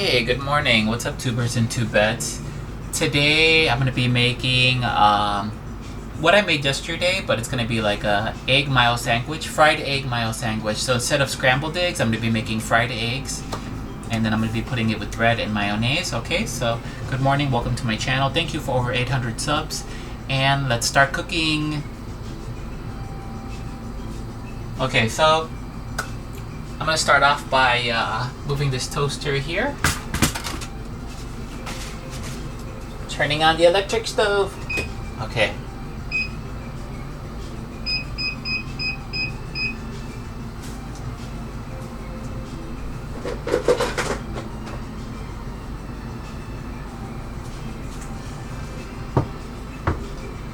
Hey, good morning. What's up, tubers and tubettes? Today I'm gonna be making what I made yesterday, but it's gonna be like a egg mayo sandwich, fried egg mayo sandwich. So instead of scrambled eggs, I'm gonna be making fried eggs, and then I'm gonna be putting it with bread and mayonnaise. Okay, so good morning, welcome to my channel. Thank you for over 800 subs, and let's start cooking. Okay, so I'm gonna start off by moving this toaster here. Turning on the electric stove. Okay.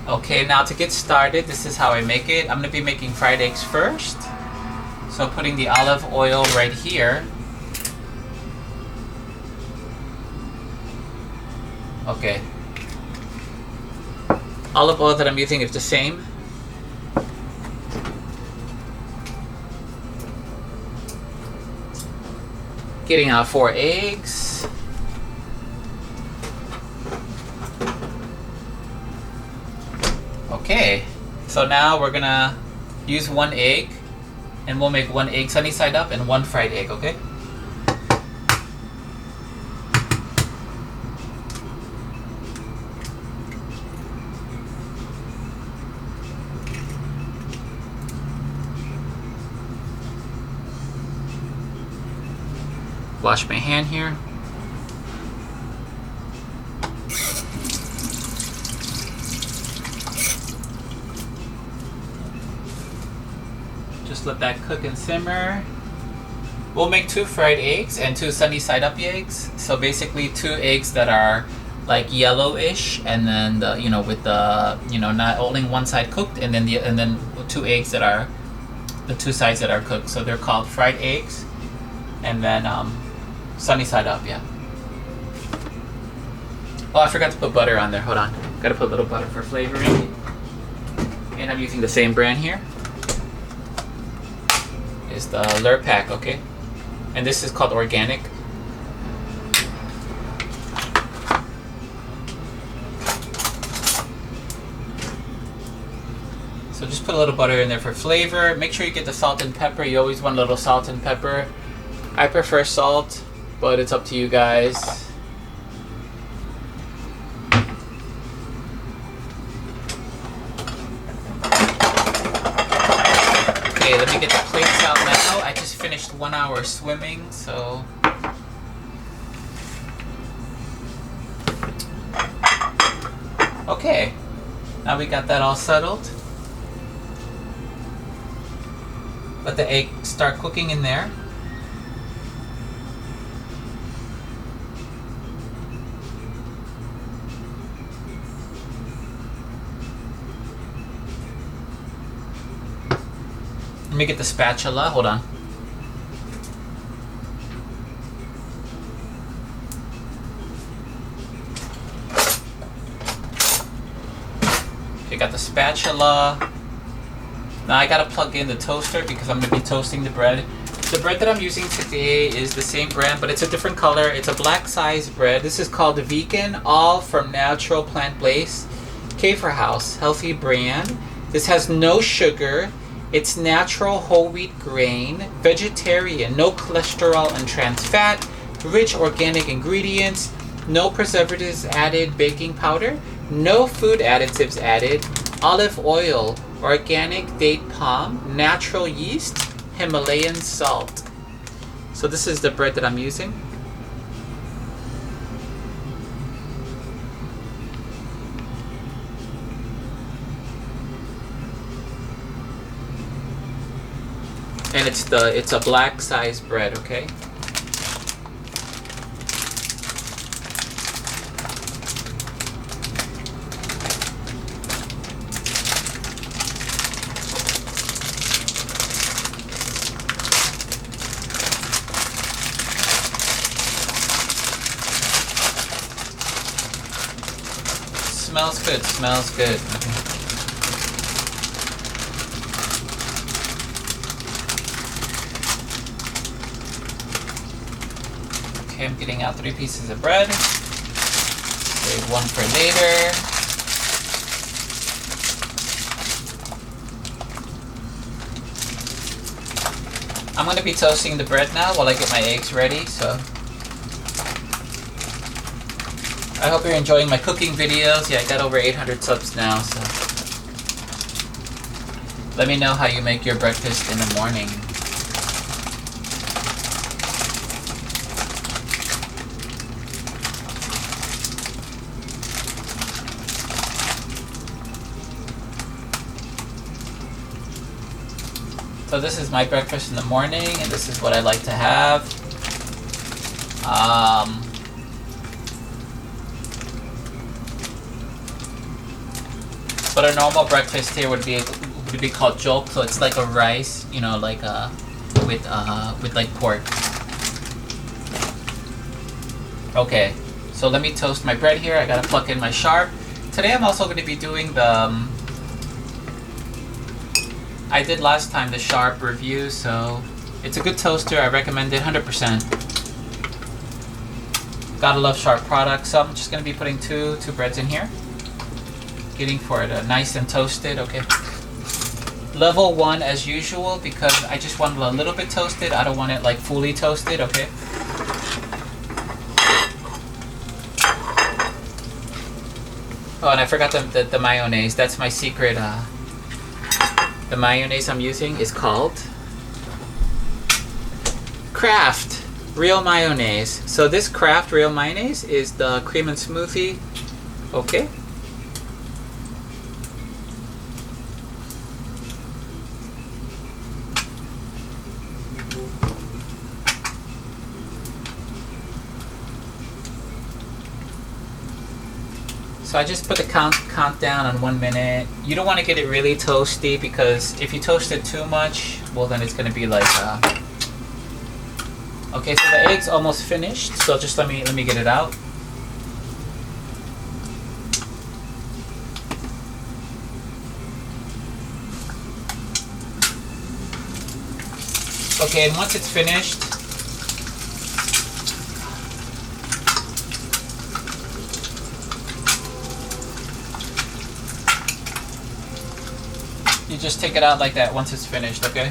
Okay, now to get started, this is how I make it. I'm gonna be making fried eggs first. So putting the olive oil right here. Okay. Olive oil that I'm using is the same. Getting out 4 eggs. Okay, so now we're gonna use 1 egg, and we'll make 1 egg sunny side up and 1 fried egg, okay? Wash my hand here. Just let that cook and simmer. We'll make 2 fried eggs and 2 sunny side up eggs. So basically 2 eggs that are like yellowish, and then with the not only one side cooked, and then 2 eggs that are the 2 sides that are cooked. So they're called fried eggs, and then sunny side up, yeah. Oh, I forgot to put butter on there. Hold on. Gotta put a little butter for flavoring. And I'm using the same brand here. It's the Lurpak, okay? And this is called organic. So just put a little butter in there for flavor. Make sure you get the salt and pepper. You always want a little salt and pepper. I prefer salt, but it's up to you guys. Okay, let me get the plates out now. I just finished 1 hour swimming, so. Okay, now we got that all settled. Let the egg start cooking in there. Let me get the spatula, hold on. Okay, got the spatula. Now I gotta plug in the toaster because I'm gonna be toasting the bread. The bread that I'm using today is the same brand, but it's a different color. It's a black size bread. This is called Vegan, all from natural plant-based. K for House, healthy brand. This has no sugar. It's natural whole wheat grain, vegetarian, no cholesterol and trans fat, rich organic ingredients, no preservatives added, baking powder, no food additives added, olive oil, organic date palm, natural yeast, Himalayan salt. So this is the bread that I'm using. And it's a black size bread, okay? Smells good, smells good. Okay. Okay, I'm getting out 3 pieces of bread. Save 1 for later. I'm going to be toasting the bread now while I get my eggs ready, so I hope you're enjoying my cooking videos. Yeah, I got over 800 subs now, so let me know how you make your breakfast in the morning. So this is my breakfast in the morning, and this is what I like to have. But a normal breakfast here would be called jok, so it's like a rice, you know, like with like pork. Okay, so let me toast my bread here. I gotta plug in my Sharp. Today I'm also going to be doing the I did last time the Sharp review, so it's a good toaster. I recommend it 100%. Gotta love Sharp products. So I'm just gonna be putting two breads in here. Getting for it nice and toasted. Okay. Level 1 as usual because I just want it a little bit toasted. I don't want it like fully toasted. Okay. Oh, and I forgot the mayonnaise. That's my secret. The mayonnaise I'm using is called Kraft Real Mayonnaise. So this Kraft Real Mayonnaise is the cream and smoothie. Okay. So I just put the count down on 1 minute. You don't want to get it really toasty because if you toast it too much, well then it's going to be like Okay, so the egg's almost finished, so just let me get it out. Okay, and once it's finished, you just take it out like that once it's finished, okay?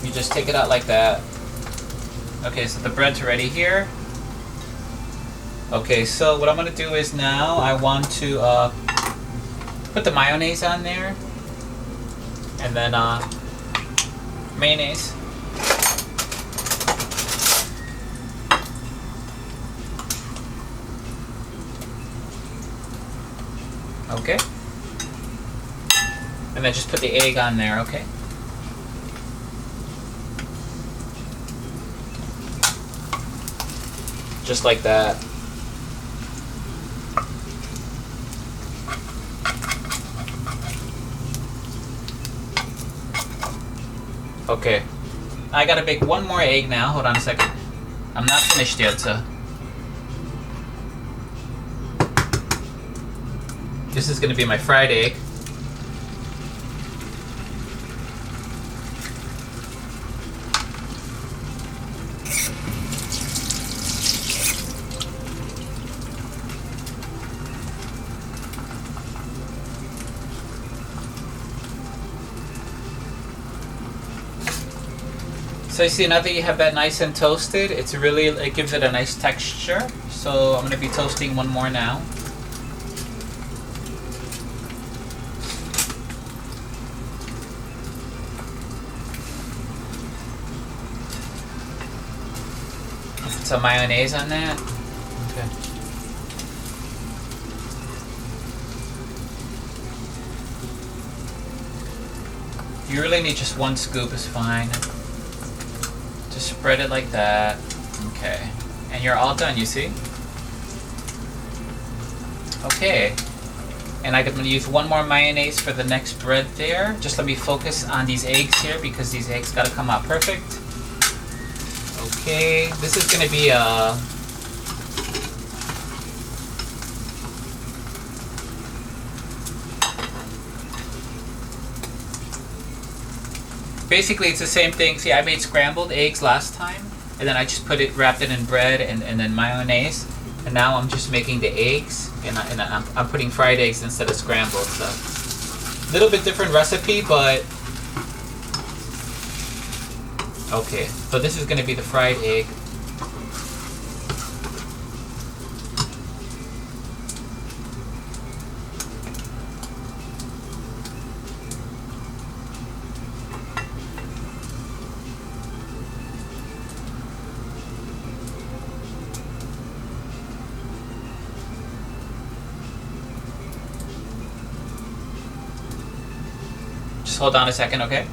You just take it out like that. Okay, so the bread's ready here. Okay, so what I'm gonna do is now I want to put the mayonnaise on there, and then mayonnaise. Okay, and then just put the egg on there. Okay. Just like that. Okay. I gotta bake 1 more egg now. Hold on a second. I'm not finished yet, so. This is gonna be my fried egg. So you see, now that you have that nice and toasted, it gives it a nice texture. So I'm going to be toasting 1 more now. Some mayonnaise on that. Okay. You really need just 1 scoop is fine. Just spread it like that. Okay. And you're all done, you see? Okay. And I'm going to use one more mayonnaise for the next bread there. Just let me focus on these eggs here because these eggs got to come out perfect. Okay, this is going to be a... Basically, it's the same thing. See, I made scrambled eggs last time, and then I just wrapped it in bread and then mayonnaise. And now I'm just making the eggs, and I'm putting fried eggs instead of scrambled. So, a little bit different recipe, but okay. So this is going to be the fried egg. Just hold on a second, okay?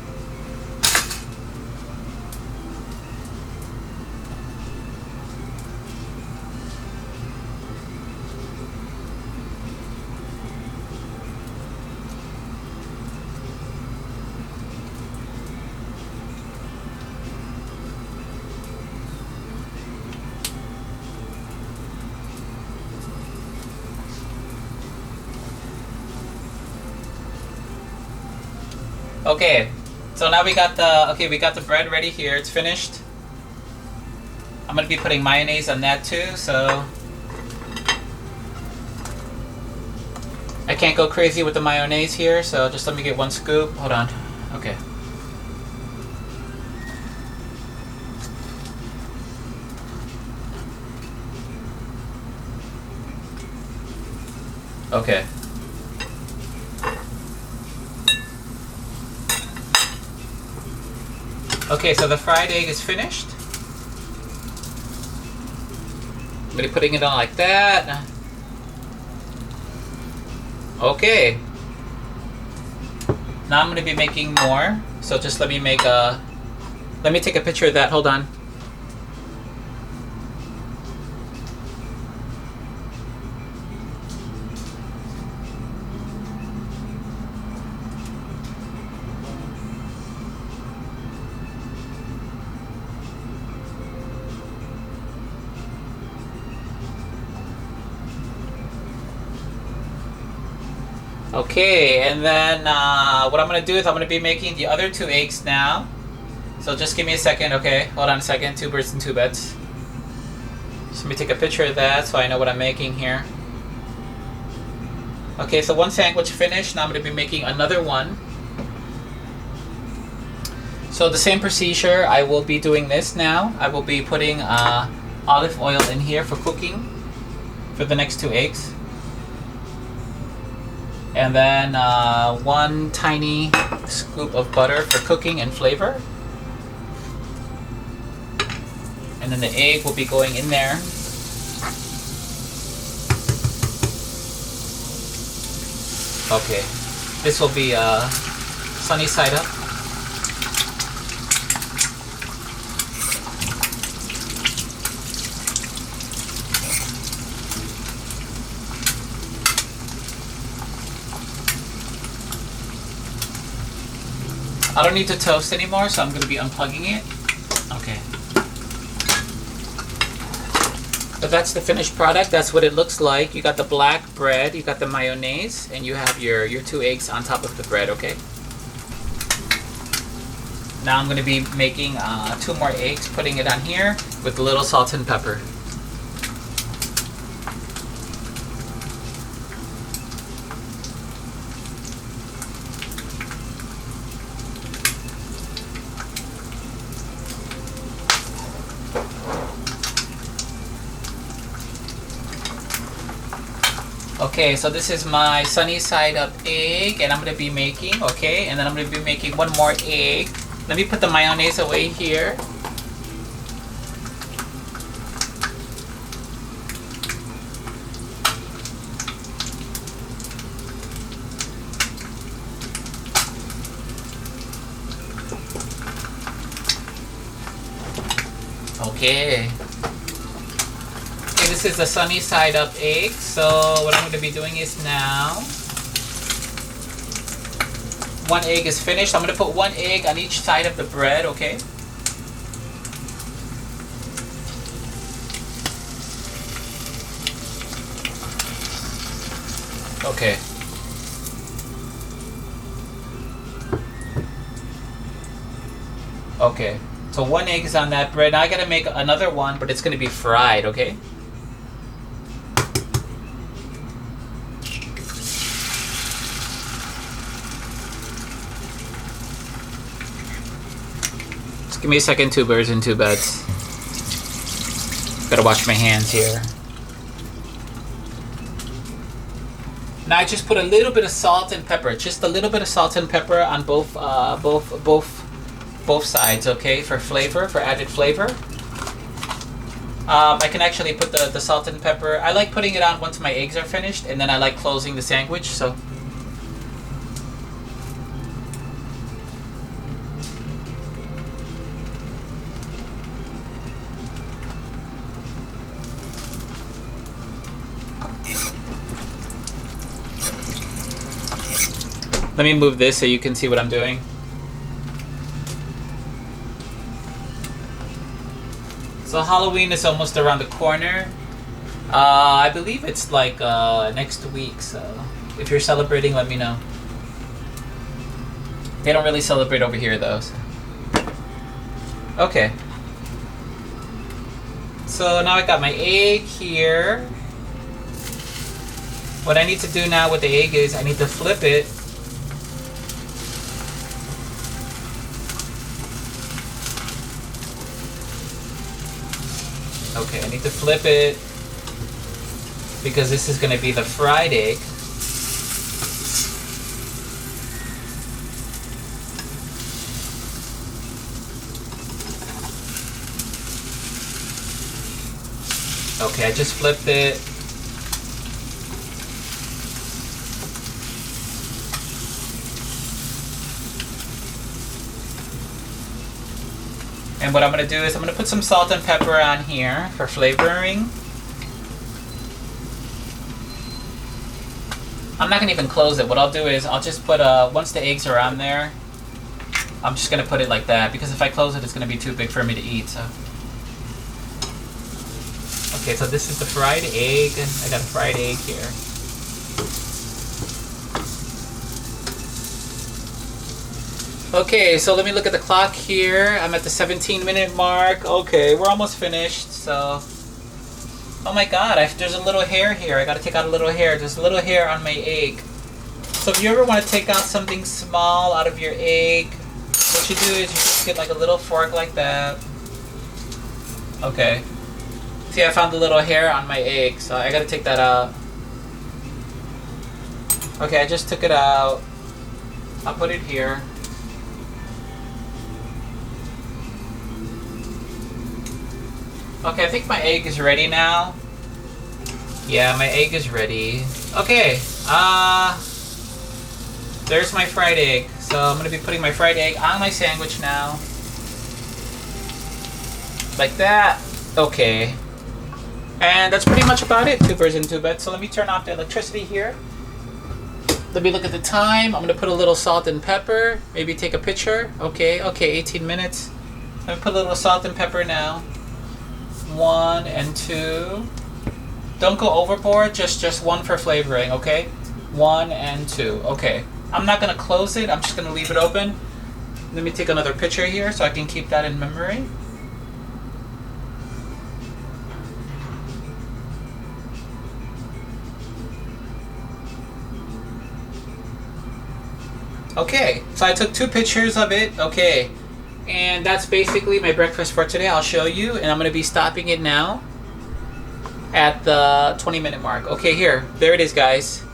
Okay, so now we got the bread ready here. It's finished. I'm gonna be putting mayonnaise on that too, so I can't go crazy with the mayonnaise here, so just let me get one scoop. Hold on. Okay. Okay. Okay, so the fried egg is finished. I'm gonna be putting it on like that. Okay. Now I'm gonna be making more. So just let me take a picture of that. Hold on. Okay, and then what I'm going to do is I'm going to be making the other 2 eggs now. So just give me a second, okay? Hold on a second. 2 birds and 2 beds. Just let me take a picture of that so I know what I'm making here. Okay, so one sandwich finished. Now I'm going to be making another one. So the same procedure, I will be doing this now. I will be putting olive oil in here for cooking for the next 2 eggs. And then 1 tiny scoop of butter for cooking and flavor. And then the egg will be going in there. Okay, this will be sunny side up. I don't need to toast anymore, so I'm going to be unplugging it. Okay. But that's the finished product. That's what it looks like. You got the black bread, you got the mayonnaise, and you have your 2 eggs on top of the bread, okay? Now I'm going to be making 2 more eggs, putting it on here with a little salt and pepper. Okay, so this is my sunny side up egg, and I'm going to be making, okay, and then I'm going to be making 1 more egg. Let me put the mayonnaise away here. Okay. This is the sunny side up egg. So what I'm going to be doing is now One egg is finished. I'm gonna put one egg on each side of the bread, okay? Okay. Okay. So one egg is on that bread. Now I gotta make another one, but it's gonna be fried, okay? Just give me a second, two birds and two beds. Gotta wash my hands here. Now I just put a little bit of salt and pepper, just a little bit of salt and pepper on both sides, okay, for flavor, for added flavor. I can actually put the salt and pepper. I like putting it on once my eggs are finished, and then I like closing the sandwich. So. Let me move this so you can see what I'm doing. So Halloween is almost around the corner. I believe it's like next week, so if you're celebrating, let me know. They don't really celebrate over here though. So. Okay. So now I got my egg here. What I need to do now with the egg is I need to flip it. Okay, I need to flip it because this is going to be the fried egg. Okay, I just flipped it. And what I'm going to do is I'm going to put some salt and pepper on here for flavoring. I'm not going to even close it. What I'll do is I'll just put, once the eggs are on there, I'm just going to put it like that. Because if I close it, it's going to be too big for me to eat. So. Okay, so this is the fried egg. I got a fried egg here. Okay, so let me look at the clock here. I'm at the 17-minute mark. Okay, we're almost finished, so... Oh my god, there's a little hair here. I gotta take out a little hair. There's a little hair on my egg. So if you ever want to take out something small out of your egg, what you do is you just get like a little fork like that. Okay. See, I found the little hair on my egg, so I gotta take that out. Okay, I just took it out. I'll put it here. Okay, I think my egg is ready now. Yeah, my egg is ready. Okay, there's my fried egg. So I'm gonna be putting my fried egg on my sandwich now. Like that. Okay. And that's pretty much about it. 2 birds and 2 beds. So let me turn off the electricity here. Let me look at the time. I'm gonna put a little salt and pepper. Maybe take a picture. Okay, 18 minutes. Let me put a little salt and pepper now. 1 and 2. Don't go overboard, just 1 for flavoring, okay? 1 and 2, okay. I'm not gonna close it, I'm just gonna leave it open. Let me take another picture here so I can keep that in memory. Okay, so I took 2 pictures of it, okay. And that's basically my breakfast for today. I'll show you, and I'm going to be stopping it now at the 20-minute mark. Okay, here. There it is, guys.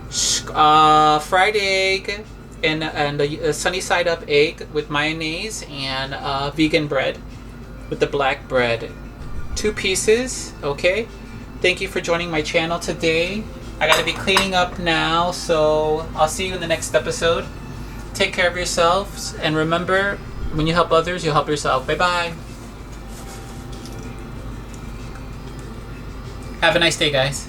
Fried egg and a sunny side up egg with mayonnaise and vegan bread with the black bread. 2 pieces, okay? Thank you for joining my channel today. I got to be cleaning up now, so I'll see you in the next episode. Take care of yourselves, and remember, when you help others, you help yourself. Bye-bye. Have a nice day, guys.